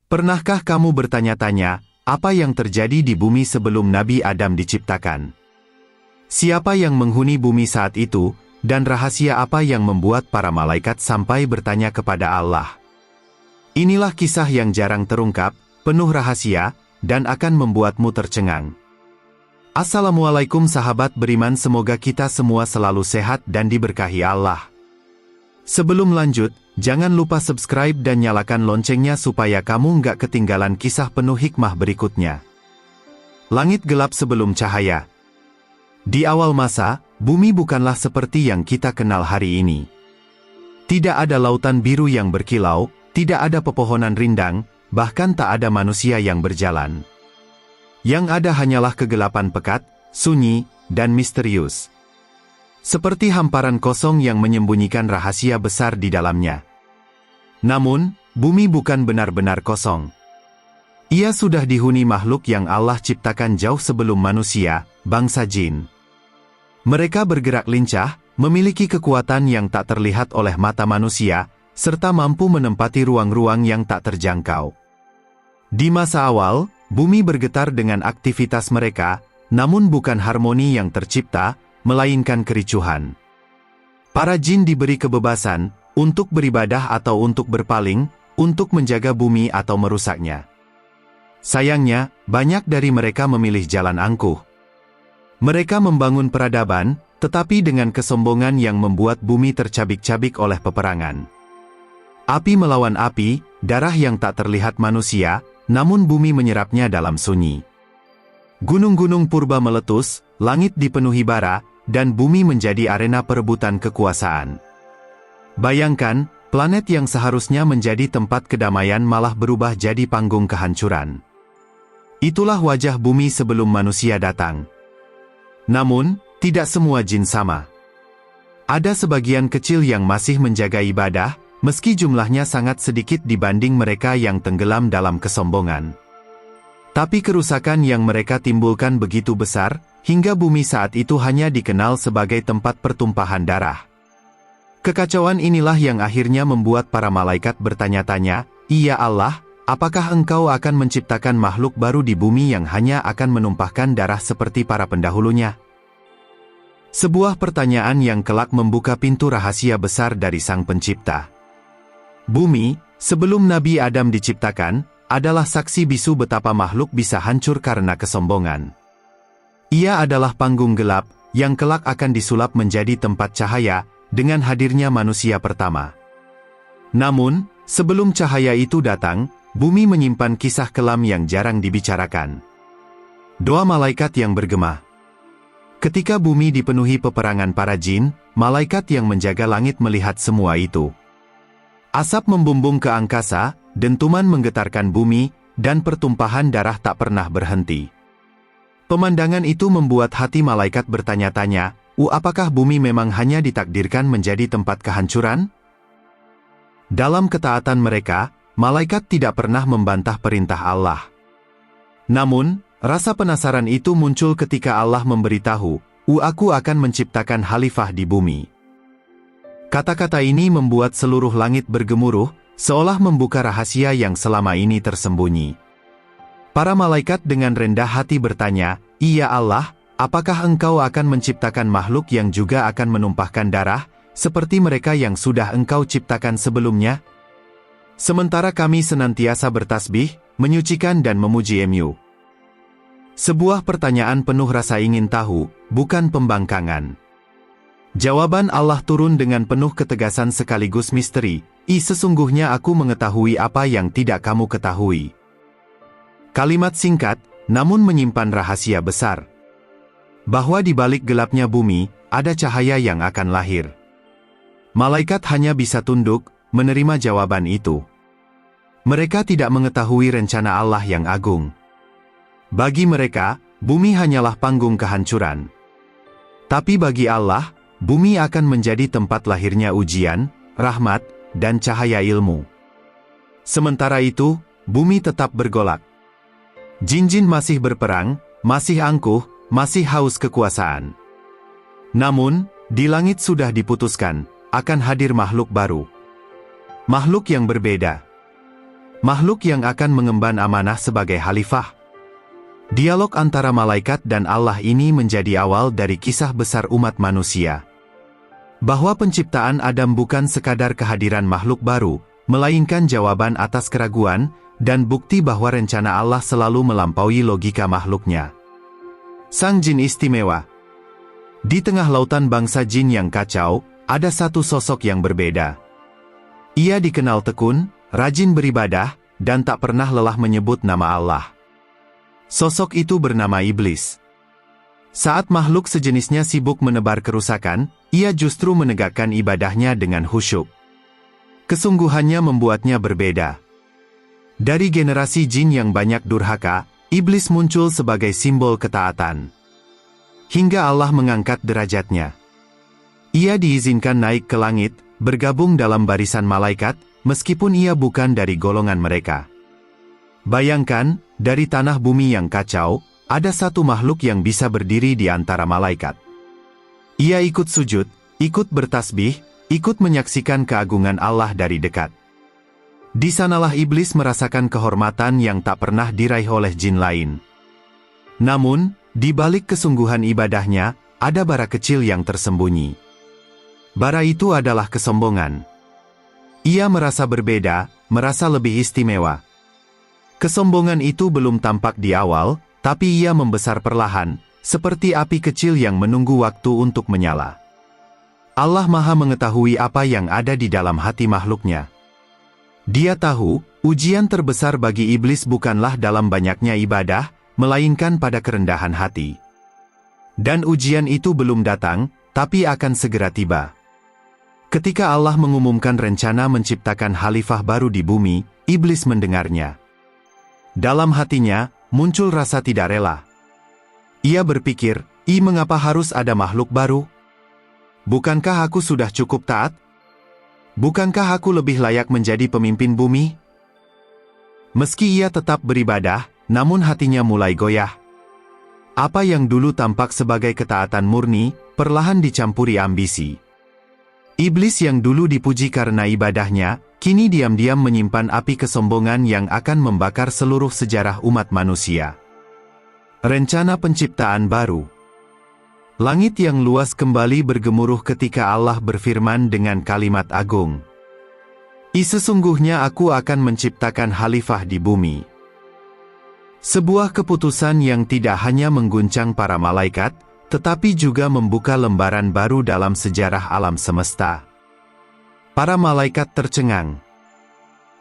Pernahkah kamu bertanya-tanya, apa yang terjadi di bumi sebelum Nabi Adam diciptakan? Siapa yang menghuni bumi saat itu, dan rahasia apa yang membuat para malaikat sampai bertanya kepada Allah? Inilah kisah yang jarang terungkap, penuh rahasia, dan akan membuatmu tercengang. Assalamualaikum sahabat beriman, semoga kita semua selalu sehat dan diberkahi Allah. Sebelum lanjut, jangan lupa subscribe dan nyalakan loncengnya supaya kamu nggak ketinggalan kisah penuh hikmah berikutnya. Langit gelap sebelum cahaya. Di awal masa, bumi bukanlah seperti yang kita kenal hari ini. Tidak ada lautan biru yang berkilau, tidak ada pepohonan rindang, bahkan tak ada manusia yang berjalan. Yang ada hanyalah kegelapan pekat, sunyi, dan misterius. Seperti hamparan kosong yang menyembunyikan rahasia besar di dalamnya. Namun, bumi bukan benar-benar kosong. Ia sudah dihuni makhluk yang Allah ciptakan jauh sebelum manusia, bangsa jin. Mereka bergerak lincah, memiliki kekuatan yang tak terlihat oleh mata manusia, serta mampu menempati ruang-ruang yang tak terjangkau. Di masa awal, bumi bergetar dengan aktivitas mereka, namun bukan harmoni yang tercipta, melainkan kericuhan. Para jin diberi kebebasan, untuk beribadah atau untuk berpaling, untuk menjaga bumi atau merusaknya. Sayangnya, banyak dari mereka memilih jalan angkuh. Mereka membangun peradaban, tetapi dengan kesombongan yang membuat bumi tercabik-cabik oleh peperangan. Api melawan api, darah yang tak terlihat manusia, namun bumi menyerapnya dalam sunyi. Gunung-gunung purba meletus, langit dipenuhi bara, dan bumi menjadi arena perebutan kekuasaan. Bayangkan, planet yang seharusnya menjadi tempat kedamaian malah berubah jadi panggung kehancuran. Itulah wajah bumi sebelum manusia datang. Namun, tidak semua jin sama. Ada sebagian kecil yang masih menjaga ibadah, meski jumlahnya sangat sedikit dibanding mereka yang tenggelam dalam kesombongan. Tapi kerusakan yang mereka timbulkan begitu besar, hingga bumi saat itu hanya dikenal sebagai tempat pertumpahan darah. Kekacauan inilah yang akhirnya membuat para malaikat bertanya-tanya, "Ya Allah, apakah Engkau akan menciptakan makhluk baru di bumi yang hanya akan menumpahkan darah seperti para pendahulunya?" Sebuah pertanyaan yang kelak membuka pintu rahasia besar dari Sang Pencipta. Bumi, sebelum Nabi Adam diciptakan, adalah saksi bisu betapa makhluk bisa hancur karena kesombongan. Ia adalah panggung gelap, yang kelak akan disulap menjadi tempat cahaya, dengan hadirnya manusia pertama. Namun, sebelum cahaya itu datang, bumi menyimpan kisah kelam yang jarang dibicarakan. Doa malaikat yang bergema. Ketika bumi dipenuhi peperangan para jin, malaikat yang menjaga langit melihat semua itu. Asap membumbung ke angkasa, dentuman menggetarkan bumi, dan pertumpahan darah tak pernah berhenti. Pemandangan itu membuat hati malaikat bertanya-tanya, apakah bumi memang hanya ditakdirkan menjadi tempat kehancuran? Dalam ketaatan mereka, malaikat tidak pernah membantah perintah Allah. Namun, rasa penasaran itu muncul ketika Allah memberitahu, "Aku akan menciptakan khalifah di bumi." Kata-kata ini membuat seluruh langit bergemuruh, seolah membuka rahasia yang selama ini tersembunyi. Para malaikat dengan rendah hati bertanya, "Ya Allah, apakah Engkau akan menciptakan makhluk yang juga akan menumpahkan darah, seperti mereka yang sudah Engkau ciptakan sebelumnya? Sementara kami senantiasa bertasbih, menyucikan dan memuji-Mu." Sebuah pertanyaan penuh rasa ingin tahu, bukan pembangkangan. Jawaban Allah turun dengan penuh ketegasan sekaligus misteri, "Sesungguhnya aku mengetahui apa yang tidak kamu ketahui." Kalimat singkat, namun menyimpan rahasia besar. Bahwa di balik gelapnya bumi, ada cahaya yang akan lahir. Malaikat hanya bisa tunduk, menerima jawaban itu. Mereka tidak mengetahui rencana Allah yang agung. Bagi mereka, bumi hanyalah panggung kehancuran. Tapi bagi Allah, bumi akan menjadi tempat lahirnya ujian, rahmat, dan cahaya ilmu. Sementara itu, bumi tetap bergolak. Jin-jin masih berperang, masih angkuh, masih haus kekuasaan. Namun, di langit sudah diputuskan, akan hadir makhluk baru. Makhluk yang berbeda. makhluk yang akan mengemban amanah sebagai khalifah. Dialog antara malaikat dan Allah ini menjadi awal dari kisah besar umat manusia. Bahwa penciptaan Adam bukan sekadar kehadiran makhluk baru, melainkan jawaban atas keraguan, dan bukti bahwa rencana Allah selalu melampaui logika makhluknya. Sang jin istimewa. Di tengah lautan bangsa jin yang kacau, ada satu sosok yang berbeda. Ia dikenal tekun, rajin beribadah, dan tak pernah lelah menyebut nama Allah. Sosok itu bernama Iblis. Saat makhluk sejenisnya sibuk menebar kerusakan, ia justru menegakkan ibadahnya dengan khusyuk. Kesungguhannya membuatnya berbeda. Dari generasi jin yang banyak durhaka, Iblis muncul sebagai simbol ketaatan. Hingga Allah mengangkat derajatnya. Ia diizinkan naik ke langit, bergabung dalam barisan malaikat, meskipun ia bukan dari golongan mereka. Bayangkan, dari tanah bumi yang kacau, ada satu makhluk yang bisa berdiri di antara malaikat. Ia ikut sujud, ikut bertasbih, ikut menyaksikan keagungan Allah dari dekat. Di sanalah Iblis merasakan kehormatan yang tak pernah diraih oleh jin lain. Namun, di balik kesungguhan ibadahnya, ada bara kecil yang tersembunyi. Bara itu adalah kesombongan. Ia merasa berbeda, merasa lebih istimewa. Kesombongan itu belum tampak di awal, tapi ia membesar perlahan, seperti api kecil yang menunggu waktu untuk menyala. Allah Maha mengetahui apa yang ada di dalam hati makhluknya. Dia tahu, ujian terbesar bagi iblis bukanlah dalam banyaknya ibadah, melainkan pada kerendahan hati. Dan ujian itu belum datang, tapi akan segera tiba. Ketika Allah mengumumkan rencana menciptakan khalifah baru di bumi, iblis mendengarnya. Dalam hatinya, muncul rasa tidak rela. Ia berpikir, mengapa harus ada makhluk baru? Bukankah aku sudah cukup taat? Bukankah aku lebih layak menjadi pemimpin bumi? Meski ia tetap beribadah, namun hatinya mulai goyah. Apa yang dulu tampak sebagai ketaatan murni, perlahan dicampuri ambisi. Iblis yang dulu dipuji karena ibadahnya, kini diam-diam menyimpan api kesombongan yang akan membakar seluruh sejarah umat manusia. Rencana penciptaan baru. Langit yang luas kembali bergemuruh ketika Allah berfirman dengan kalimat agung. Sesungguhnya aku akan menciptakan khalifah di bumi. Sebuah keputusan yang tidak hanya mengguncang para malaikat, tetapi juga membuka lembaran baru dalam sejarah alam semesta. Para malaikat tercengang.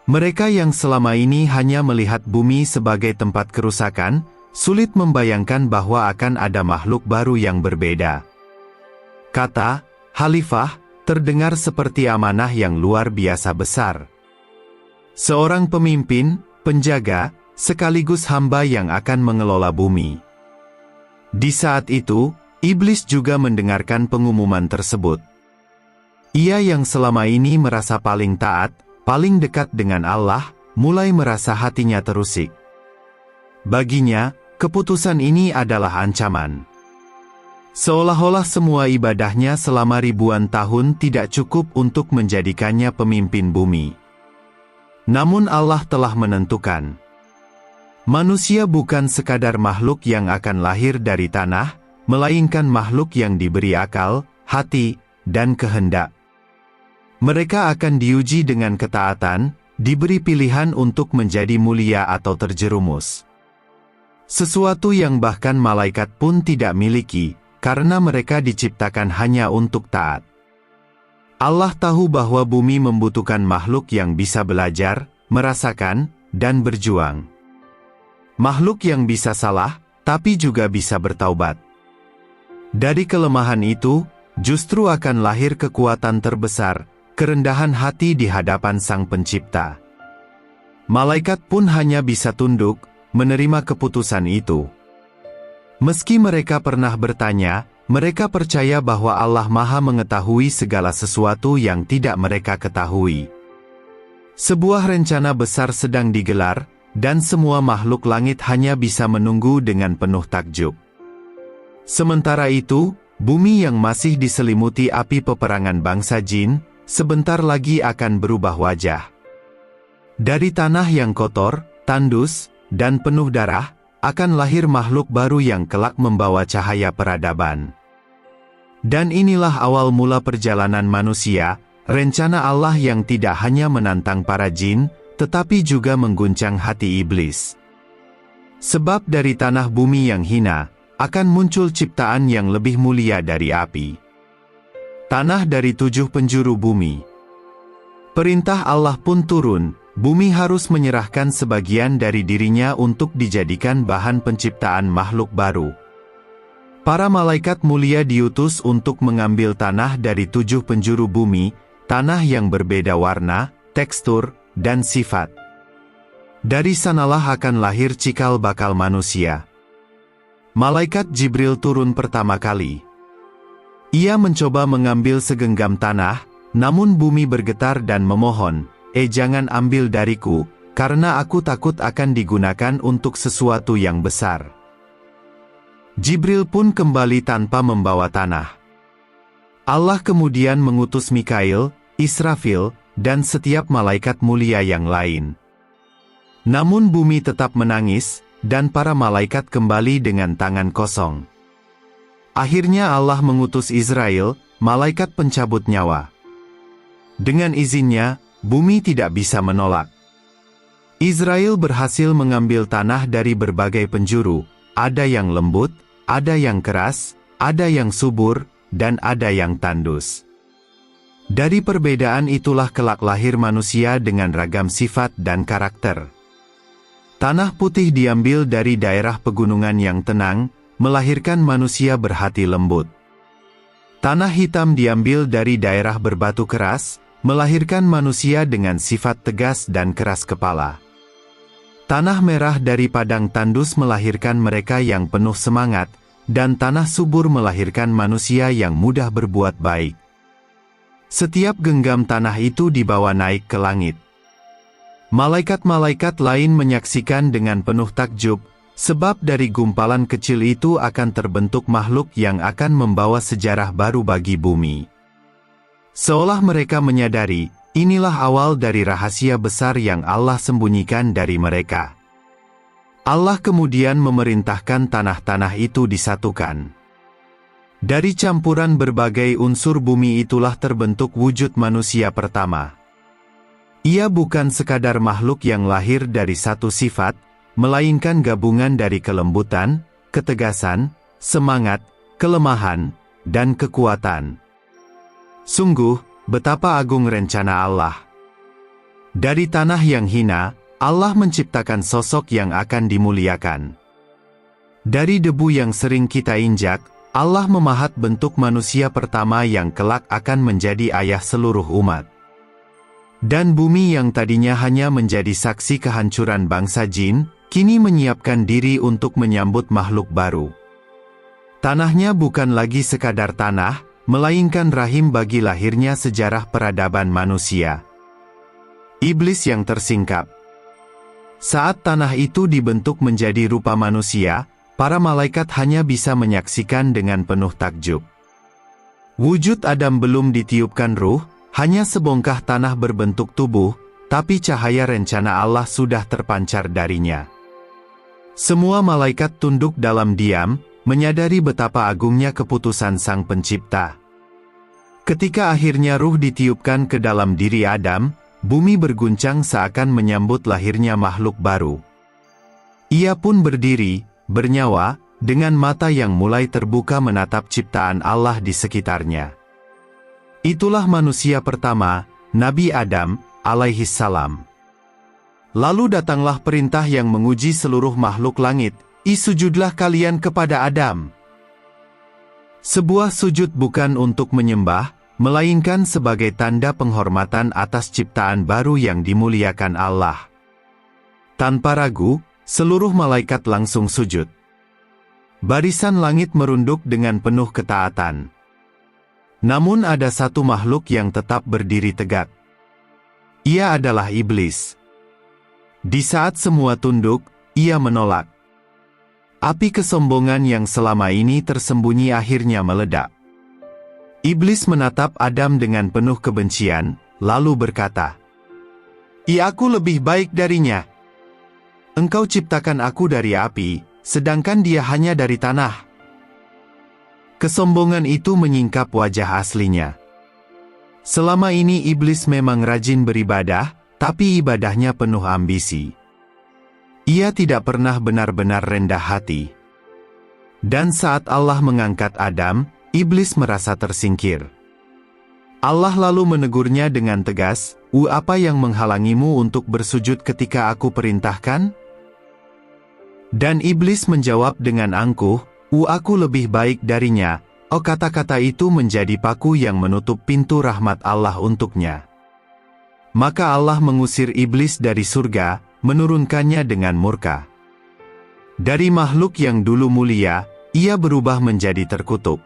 Mereka yang selama ini hanya melihat bumi sebagai tempat kerusakan, sulit membayangkan bahwa akan ada makhluk baru yang berbeda. Kata khalifah terdengar seperti amanah yang luar biasa besar. Seorang pemimpin, penjaga, sekaligus hamba yang akan mengelola bumi. Di saat itu, iblis juga mendengarkan pengumuman tersebut. Ia yang selama ini merasa paling taat, paling dekat dengan Allah, mulai merasa hatinya terusik. Baginya, keputusan ini adalah ancaman. Seolah-olah semua ibadahnya selama ribuan tahun tidak cukup untuk menjadikannya pemimpin bumi. Namun Allah telah menentukan. Manusia bukan sekadar makhluk yang akan lahir dari tanah, melainkan makhluk yang diberi akal, hati, dan kehendak. Mereka akan diuji dengan ketaatan, diberi pilihan untuk menjadi mulia atau terjerumus. Sesuatu yang bahkan malaikat pun tidak miliki, karena mereka diciptakan hanya untuk taat. Allah tahu bahwa bumi membutuhkan makhluk yang bisa belajar, merasakan, dan berjuang. Makhluk yang bisa salah, tapi juga bisa bertaubat. Dari kelemahan itu, justru akan lahir kekuatan terbesar, kerendahan hati di hadapan Sang Pencipta. Malaikat pun hanya bisa tunduk, menerima keputusan itu. Meski mereka pernah bertanya, mereka percaya bahwa Allah Maha mengetahui segala sesuatu yang tidak mereka ketahui. Sebuah rencana besar sedang digelar, dan semua makhluk langit hanya bisa menunggu dengan penuh takjub. Sementara itu, bumi yang masih diselimuti api peperangan bangsa jin, sebentar lagi akan berubah wajah. Dari tanah yang kotor, tandus, dan penuh darah, akan lahir makhluk baru yang kelak membawa cahaya peradaban. Dan inilah awal mula perjalanan manusia, rencana Allah yang tidak hanya menantang para jin, tetapi juga mengguncang hati iblis. Sebab dari tanah bumi yang hina, akan muncul ciptaan yang lebih mulia dari api. Tanah dari 7 penjuru bumi. Perintah Allah pun turun, bumi harus menyerahkan sebagian dari dirinya untuk dijadikan bahan penciptaan makhluk baru. Para malaikat mulia diutus untuk mengambil tanah dari 7 penjuru bumi, tanah yang berbeda warna, tekstur, dan sifat. Dari sanalah akan lahir cikal bakal manusia. Malaikat Jibril turun pertama kali. Ia mencoba mengambil segenggam tanah, namun bumi bergetar dan memohon, jangan ambil dariku, karena aku takut akan digunakan untuk sesuatu yang besar." Jibril pun kembali tanpa membawa tanah. Allah kemudian mengutus Mikail, Israfil, dan setiap malaikat mulia yang lain. Namun bumi tetap menangis, dan para malaikat kembali dengan tangan kosong. Akhirnya Allah mengutus Israel, malaikat pencabut nyawa. Dengan izinnya, bumi tidak bisa menolak. Israel berhasil mengambil tanah dari berbagai penjuru, ada yang lembut, ada yang keras, ada yang subur, dan ada yang tandus. Dari perbedaan itulah kelak lahir manusia dengan ragam sifat dan karakter. Tanah putih diambil dari daerah pegunungan yang tenang, melahirkan manusia berhati lembut. Tanah hitam diambil dari daerah berbatu keras, melahirkan manusia dengan sifat tegas dan keras kepala. Tanah merah dari padang tandus melahirkan mereka yang penuh semangat, dan tanah subur melahirkan manusia yang mudah berbuat baik. Setiap genggam tanah itu dibawa naik ke langit. Malaikat-malaikat lain menyaksikan dengan penuh takjub, sebab dari gumpalan kecil itu akan terbentuk makhluk yang akan membawa sejarah baru bagi bumi. Seolah mereka menyadari, inilah awal dari rahasia besar yang Allah sembunyikan dari mereka. Allah kemudian memerintahkan tanah-tanah itu disatukan. Dari campuran berbagai unsur bumi itulah terbentuk wujud manusia pertama. Ia bukan sekadar makhluk yang lahir dari satu sifat, melainkan gabungan dari kelembutan, ketegasan, semangat, kelemahan, dan kekuatan. Sungguh, betapa agung rencana Allah. Dari tanah yang hina, Allah menciptakan sosok yang akan dimuliakan. Dari debu yang sering kita injak, Allah memahat bentuk manusia pertama yang kelak akan menjadi ayah seluruh umat. Dan bumi yang tadinya hanya menjadi saksi kehancuran bangsa jin, kini menyiapkan diri untuk menyambut makhluk baru. Tanahnya bukan lagi sekadar tanah, melainkan rahim bagi lahirnya sejarah peradaban manusia. Iblis yang tersingkap. Saat tanah itu dibentuk menjadi rupa manusia, para malaikat hanya bisa menyaksikan dengan penuh takjub. Wujud Adam belum ditiupkan ruh, hanya sebongkah tanah berbentuk tubuh, tapi cahaya rencana Allah sudah terpancar darinya. Semua malaikat tunduk dalam diam, menyadari betapa agungnya keputusan Sang Pencipta. Ketika akhirnya ruh ditiupkan ke dalam diri Adam, bumi berguncang seakan menyambut lahirnya makhluk baru. Ia pun berdiri, bernyawa, dengan mata yang mulai terbuka menatap ciptaan Allah di sekitarnya. Itulah manusia pertama, Nabi Adam, alaihissalam. Lalu datanglah perintah yang menguji seluruh makhluk langit, "Sujudlah kalian kepada Adam." Sebuah sujud bukan untuk menyembah, melainkan sebagai tanda penghormatan atas ciptaan baru yang dimuliakan Allah. Tanpa ragu, seluruh malaikat langsung sujud. Barisan langit merunduk dengan penuh ketaatan. Namun ada satu makhluk yang tetap berdiri tegak. Ia adalah iblis. Di saat semua tunduk, ia menolak. Api kesombongan yang selama ini tersembunyi akhirnya meledak. Iblis menatap Adam dengan penuh kebencian, lalu berkata, Aku lebih baik darinya. Engkau ciptakan aku dari api, sedangkan dia hanya dari tanah. Kesombongan itu menyingkap wajah aslinya. Selama ini iblis memang rajin beribadah, tapi ibadahnya penuh ambisi. Ia tidak pernah benar-benar rendah hati. Dan saat Allah mengangkat Adam, iblis merasa tersingkir. Allah lalu menegurnya dengan tegas, apa yang menghalangimu untuk bersujud ketika aku perintahkan?" Dan iblis menjawab dengan angkuh, aku lebih baik darinya." Kata-kata itu menjadi paku yang menutup pintu rahmat Allah untuknya. Maka Allah mengusir iblis dari surga, menurunkannya dengan murka. Dari makhluk yang dulu mulia, ia berubah menjadi terkutuk.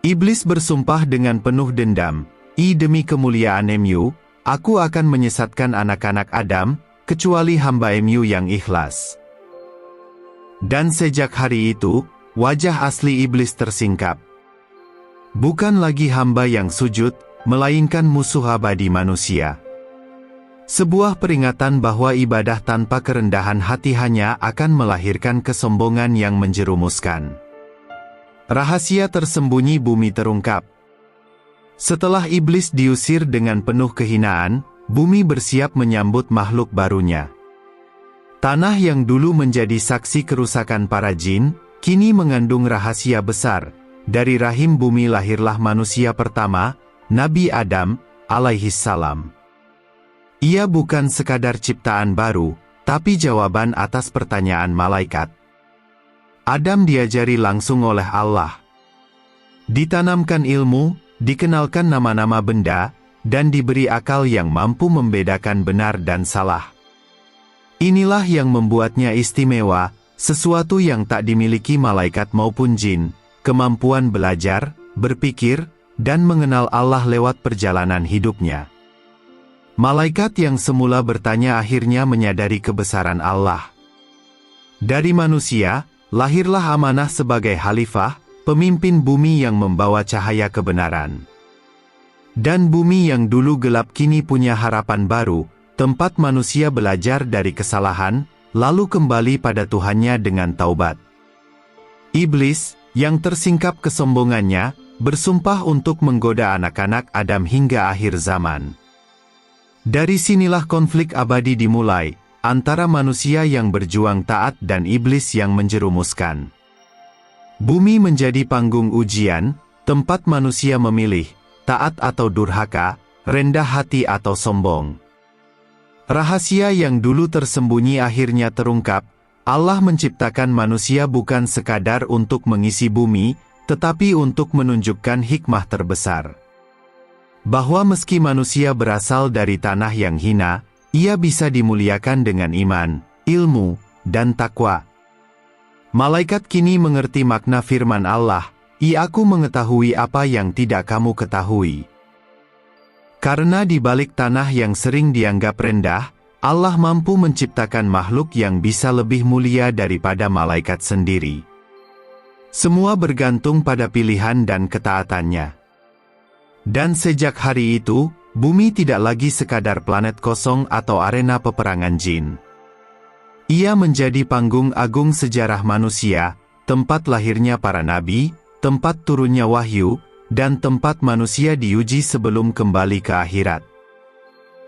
Iblis bersumpah dengan penuh dendam, demi kemuliaan-Mu, aku akan menyesatkan anak-anak Adam, kecuali hamba-Mu yang ikhlas." Dan sejak hari itu, wajah asli iblis tersingkap. Bukan lagi hamba yang sujud, melainkan musuh abadi manusia. Sebuah peringatan bahwa ibadah tanpa kerendahan hati hanya akan melahirkan kesombongan yang menjerumuskan. Rahasia tersembunyi bumi terungkap. Setelah iblis diusir dengan penuh kehinaan, bumi bersiap menyambut makhluk barunya. Tanah yang dulu menjadi saksi kerusakan para jin, kini mengandung rahasia besar. Dari rahim bumi lahirlah manusia pertama, Nabi Adam, alaihissalam. Ia bukan sekadar ciptaan baru, tapi jawaban atas pertanyaan malaikat. Adam diajari langsung oleh Allah. Ditanamkan ilmu, dikenalkan nama-nama benda, dan diberi akal yang mampu membedakan benar dan salah. Inilah yang membuatnya istimewa, sesuatu yang tak dimiliki malaikat maupun jin, kemampuan belajar, berpikir, dan mengenal Allah lewat perjalanan hidupnya. Malaikat yang semula bertanya akhirnya menyadari kebesaran Allah. Dari manusia, lahirlah amanah sebagai khalifah, pemimpin bumi yang membawa cahaya kebenaran. Dan bumi yang dulu gelap kini punya harapan baru, tempat manusia belajar dari kesalahan, lalu kembali pada Tuhannya dengan taubat. Iblis, yang tersingkap kesombongannya, bersumpah untuk menggoda anak-anak Adam hingga akhir zaman. Dari sinilah konflik abadi dimulai, antara manusia yang berjuang taat dan iblis yang menjerumuskan. Bumi menjadi panggung ujian, tempat manusia memilih, taat atau durhaka, rendah hati atau sombong. Rahasia yang dulu tersembunyi akhirnya terungkap. Allah menciptakan manusia bukan sekadar untuk mengisi bumi, tetapi untuk menunjukkan hikmah terbesar. Bahwa meski manusia berasal dari tanah yang hina, ia bisa dimuliakan dengan iman, ilmu, dan takwa. Malaikat kini mengerti makna firman Allah, aku mengetahui apa yang tidak kamu ketahui. Karena di balik tanah yang sering dianggap rendah, Allah mampu menciptakan makhluk yang bisa lebih mulia daripada malaikat sendiri. Semua bergantung pada pilihan dan ketaatannya. Dan sejak hari itu, bumi tidak lagi sekadar planet kosong atau arena peperangan jin. Ia menjadi panggung agung sejarah manusia, tempat lahirnya para nabi, tempat turunnya wahyu, dan tempat manusia diuji sebelum kembali ke akhirat.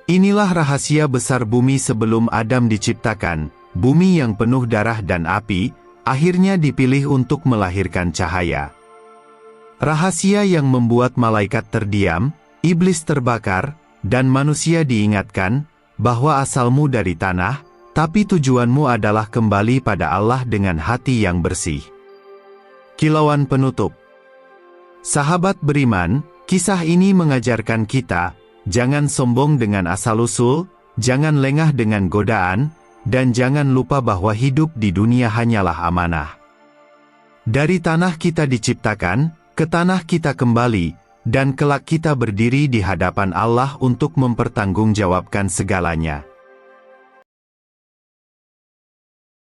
Inilah rahasia besar bumi sebelum Adam diciptakan, bumi yang penuh darah dan api, akhirnya dipilih untuk melahirkan cahaya. Rahasia yang membuat malaikat terdiam, iblis terbakar, dan manusia diingatkan, bahwa asalmu dari tanah, tapi tujuanmu adalah kembali pada Allah dengan hati yang bersih. Kilauan penutup. Sahabat beriman, kisah ini mengajarkan kita, jangan sombong dengan asal-usul, jangan lengah dengan godaan, dan jangan lupa bahwa hidup di dunia hanyalah amanah. Dari tanah kita diciptakan, ke tanah kita kembali, dan kelak kita berdiri di hadapan Allah untuk mempertanggungjawabkan segalanya.